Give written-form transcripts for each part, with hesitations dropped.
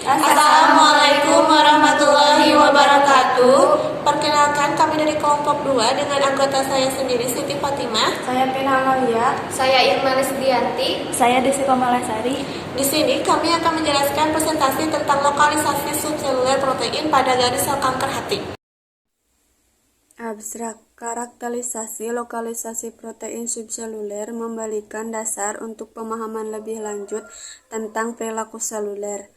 Assalamualaikum warahmatullahi wabarakatuh. Perkenalkan, kami dari kelompok 2 dengan anggota saya sendiri, Siti Fatimah. Saya Pina Amalia. Saya Irmanis Dianti. Saya Desi Komalasari. Di sini kami akan menjelaskan presentasi tentang lokalisasi subseluler protein pada garis sel kanker hati. Abstrak, karakterisasi lokalisasi protein subseluler memberikan dasar untuk pemahaman lebih lanjut tentang perilaku seluler.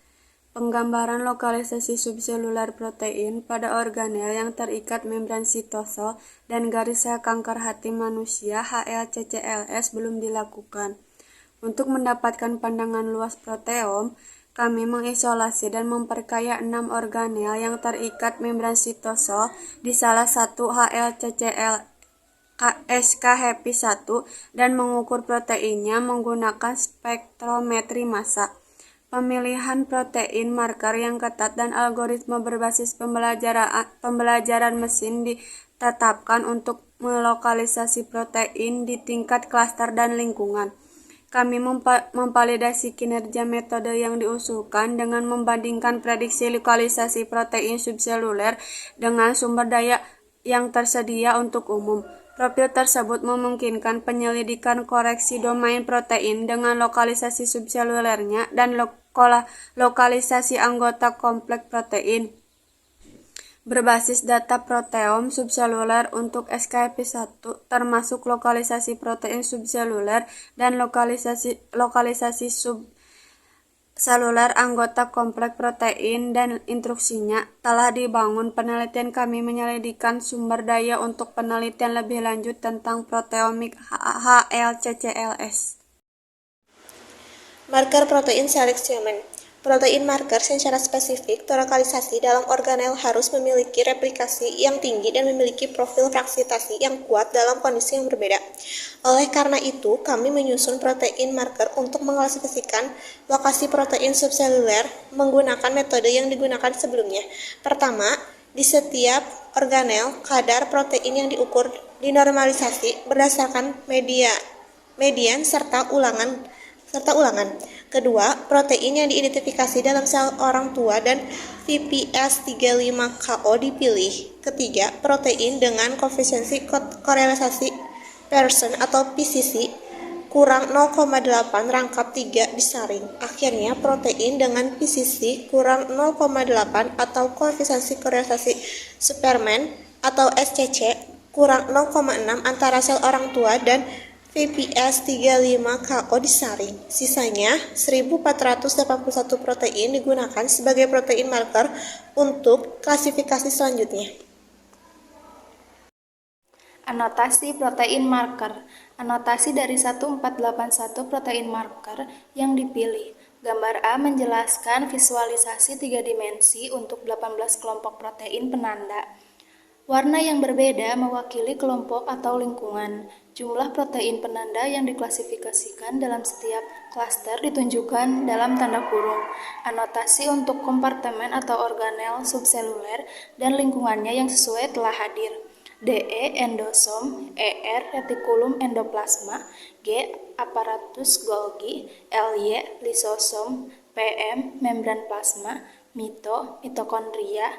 Penggambaran lokalisasi subseluler protein pada organel yang terikat membran sitosol dan garis sel kanker hati manusia HLCCLS belum dilakukan. Untuk mendapatkan pandangan luas proteom, kami mengisolasi dan memperkaya 6 organel yang terikat membran sitosol di salah satu HLCCL SK-HEPI1 dan mengukur proteinnya menggunakan spektrometri massa. Pemilihan protein marker yang ketat dan algoritma berbasis pembelajaran mesin ditetapkan untuk melokalisasi protein di tingkat klaster dan lingkungan. Kami memvalidasi kinerja metode yang diusulkan dengan membandingkan prediksi lokalisasi protein subseluler dengan sumber daya yang tersedia untuk umum. Profil tersebut memungkinkan penyelidikan koreksi domain protein dengan lokalisasi subselulernya dan lokalisasi anggota kompleks protein berbasis data proteom subseluler untuk SKP1 termasuk lokalisasi protein subseluler dan lokalisasi subseluler anggota kompleks protein dan instruksinya. Telah dibangun penelitian kami menyelidikkan sumber daya untuk penelitian lebih lanjut tentang proteomik HLCCLS. Marker protein selection. Protein marker secara spesifik terlokalisasi dalam organel harus memiliki replikasi yang tinggi dan memiliki profil fraksitasi yang kuat dalam kondisi yang berbeda. Oleh karena itu, kami menyusun protein marker untuk mengklasifikasikan lokasi protein subseluler menggunakan metode yang digunakan sebelumnya. Pertama, di setiap organel, kadar protein yang diukur dinormalisasi berdasarkan median serta ulangan. Kedua, protein yang diidentifikasi dalam sel orang tua dan VPS35KO dipilih. Ketiga, protein dengan koefisiensi korelasi Pearson atau PCC kurang 0,8 rangkap 3 disaring. Akhirnya, protein dengan PCC kurang 0,8 atau koefisiensi korelasi Superman atau SCC kurang 0,6 antara sel orang tua dan VPS35KO disaring. Sisanya 1481 protein digunakan sebagai protein marker untuk klasifikasi selanjutnya. Anotasi protein marker. Anotasi dari 1481 protein marker yang dipilih. Gambar A menjelaskan visualisasi 3 dimensi untuk 18 kelompok protein penanda. Warna yang berbeda mewakili kelompok atau lingkungan. Jumlah protein penanda yang diklasifikasikan dalam setiap klaster ditunjukkan dalam tanda kurung. Anotasi untuk kompartemen atau organel subseluler dan lingkungannya yang sesuai telah hadir. DE endosom, ER retikulum endoplasma, G aparatus Golgi, LY lisosom, PM membran plasma, mitokondria,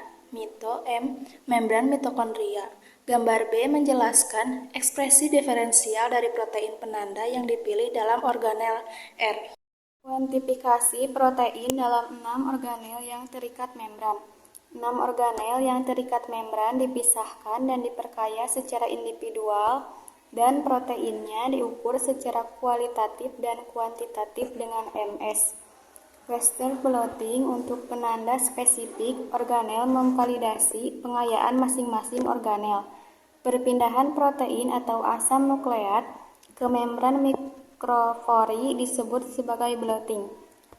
M membran mitokondria. Gambar B menjelaskan ekspresi diferensial dari protein penanda yang dipilih dalam organel R. Kuantifikasi protein dalam 6 organel yang terikat membran. 6 organel yang terikat membran dipisahkan dan diperkaya secara individual dan proteinnya diukur secara kualitatif dan kuantitatif dengan MS. Western blotting untuk penanda spesifik organel memvalidasi pengayaan masing-masing organel. Perpindahan protein atau asam nukleat ke membran mikrofori disebut sebagai blotting,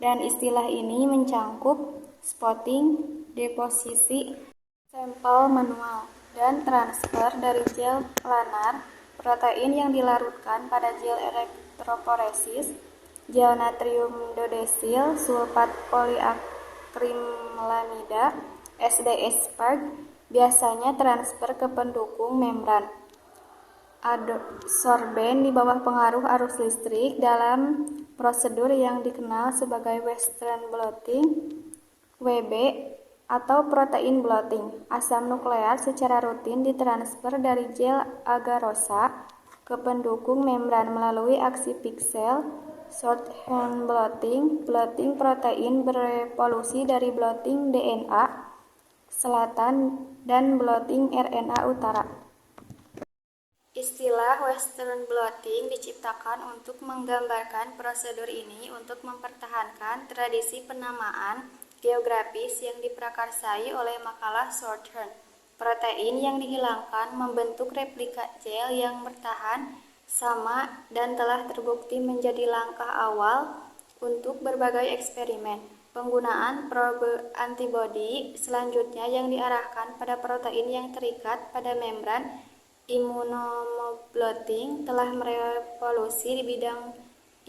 dan istilah ini mencangkup spotting, deposisi sampel manual, dan transfer dari gel planar protein yang dilarutkan pada gel elektroporesis, gel natrium dodesil, sulfat poliakrilamida, SDS-PEG, biasanya transfer ke pendukung membran. Adsorben di bawah pengaruh arus listrik dalam prosedur yang dikenal sebagai Western blotting. WB atau protein blotting. Asam nukleat secara rutin ditransfer dari gel agarosa ke pendukung membran melalui aksi piksel shorthand blotting. Blotting protein berevolusi dari blotting DNA selatan dan blotting RNA utara. Istilah Western blotting diciptakan untuk menggambarkan prosedur ini untuk mempertahankan tradisi penamaan geografis yang diprakarsai oleh makalah shorthand. Protein yang dihilangkan membentuk replika gel yang bertahan sama dan telah terbukti menjadi langkah awal untuk berbagai eksperimen. Penggunaan probe antibodi selanjutnya yang diarahkan pada protein yang terikat pada membran immunoblotting telah merevolusi di bidang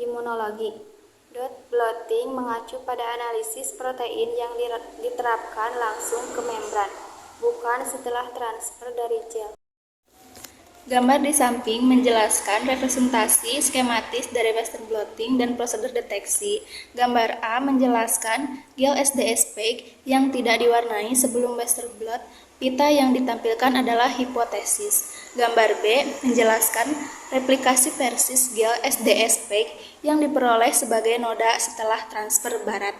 imunologi. Dot blotting mengacu pada analisis protein yang diterapkan langsung ke membran, bukan setelah transfer dari gel. Gambar di samping menjelaskan representasi skematis dari Western blotting dan prosedur deteksi. Gambar A menjelaskan gel SDS-PEG yang tidak diwarnai sebelum Western blot. Pita yang ditampilkan adalah hipotesis. Gambar B menjelaskan replikasi persis gel SDS-PEG yang diperoleh sebagai noda setelah transfer barat.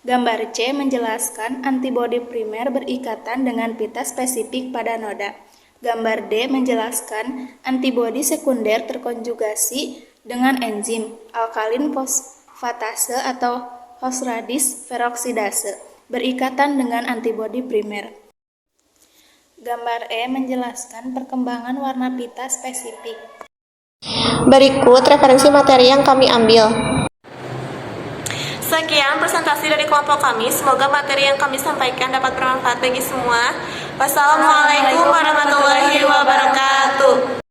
Gambar C menjelaskan antibodi primer berikatan dengan pita spesifik pada noda. Gambar D menjelaskan antibodi sekunder terkonjugasi dengan enzim alkalin fosfatase atau fosfradis peroksidase berikatan dengan antibodi primer. Gambar E menjelaskan perkembangan warna pita spesifik. Berikut referensi materi yang kami ambil. Sekian presentasi dari kelompok kami. Semoga materi yang kami sampaikan dapat bermanfaat bagi semua. Wassalamualaikum